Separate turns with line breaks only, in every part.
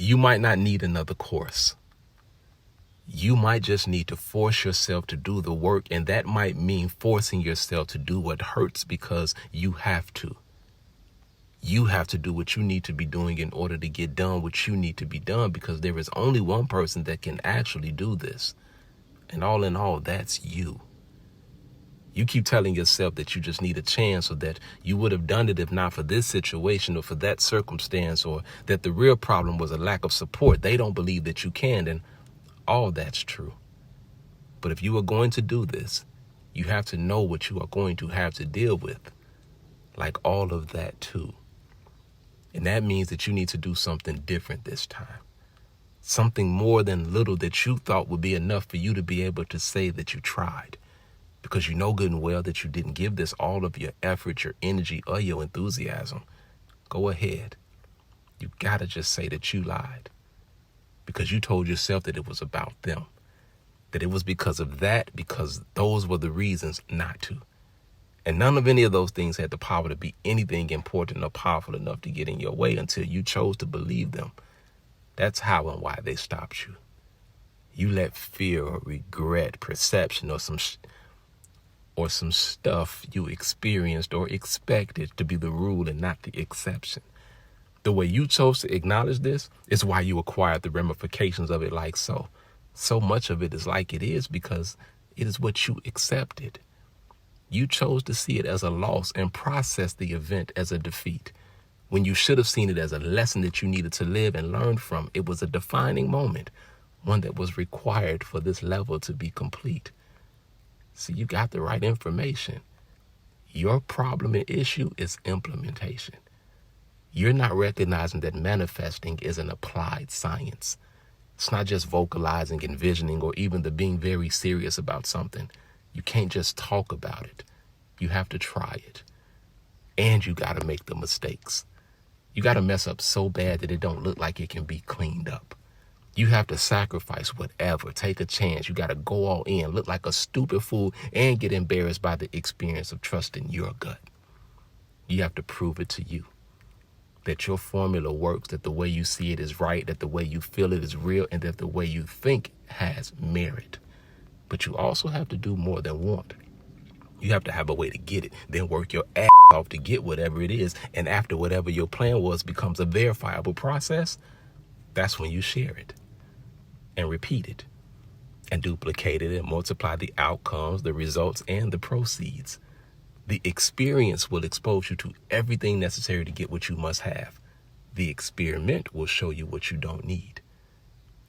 You might not need another course. You might just need to force yourself to do the work, and that might mean forcing yourself to do what hurts because you have to. You have to do what you need to be doing in order to get done what you need to be done, because there is only one person that can actually do this. And all in all, that's you. You keep telling yourself that you just need a chance, or that you would have done it if not for this situation or for that circumstance, or that the real problem was a lack of support. They don't believe that you can, and all that's true. But if you are going to do this, you have to know what you are going to have to deal with, like all of that too. And that means that you need to do something different this time. Something more than little that you thought would be enough for you to be able to say that you tried. Because you know good and well that you didn't give this all of your effort, your energy, or your enthusiasm. Go ahead. You gotta just say that you lied. Because you told yourself that it was about them. That it was because of that, because those were the reasons not to. And none of any of those things had the power to be anything important or powerful enough to get in your way until you chose to believe them. That's how and why they stopped you. You let fear or regret, perception, or some stuff you experienced or expected to be the rule and not the exception. The way you chose to acknowledge this is why you acquired the ramifications of it like so. So much of it is like it is because it is what you accepted. You chose to see it as a loss and process the event as a defeat, when you should have seen it as a lesson that you needed to live and learn from. It was a defining moment, one that was required for this level to be complete. See, you got the right information. Your problem and issue is implementation. You're not recognizing that manifesting is an applied science. It's not just vocalizing, envisioning, or even the being very serious about something. You can't just talk about it. You have to try it. And you got to make the mistakes. You got to mess up so bad that it don't look like it can be cleaned up. You have to sacrifice whatever, take a chance. You got to go all in, look like a stupid fool, and get embarrassed by the experience of trusting your gut. You have to prove it to you that your formula works, that the way you see it is right, that the way you feel it is real, and that the way you think has merit. But you also have to do more than want. You have to have a way to get it, then work your ass off to get whatever it is. And after whatever your plan was becomes a verifiable process, that's when you share it and repeat it and duplicate it and multiply the outcomes, the results, and the proceeds. The experience will expose you to everything necessary to get what you must have. The experiment will show you what you don't need.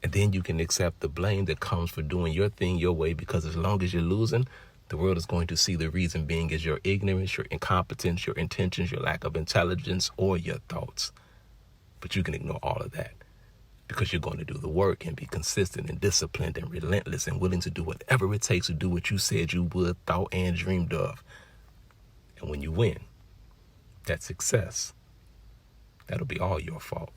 And then you can accept the blame that comes for doing your thing your way, because as long as you're losing, the world is going to see the reason being is your ignorance, your incompetence, your intentions, your lack of intelligence, or your thoughts. But you can ignore all of that because you're going to do the work and be consistent and disciplined and relentless and willing to do whatever it takes to do what you said you would, thought, and dreamed of. And when you win, that success, that'll be all your fault.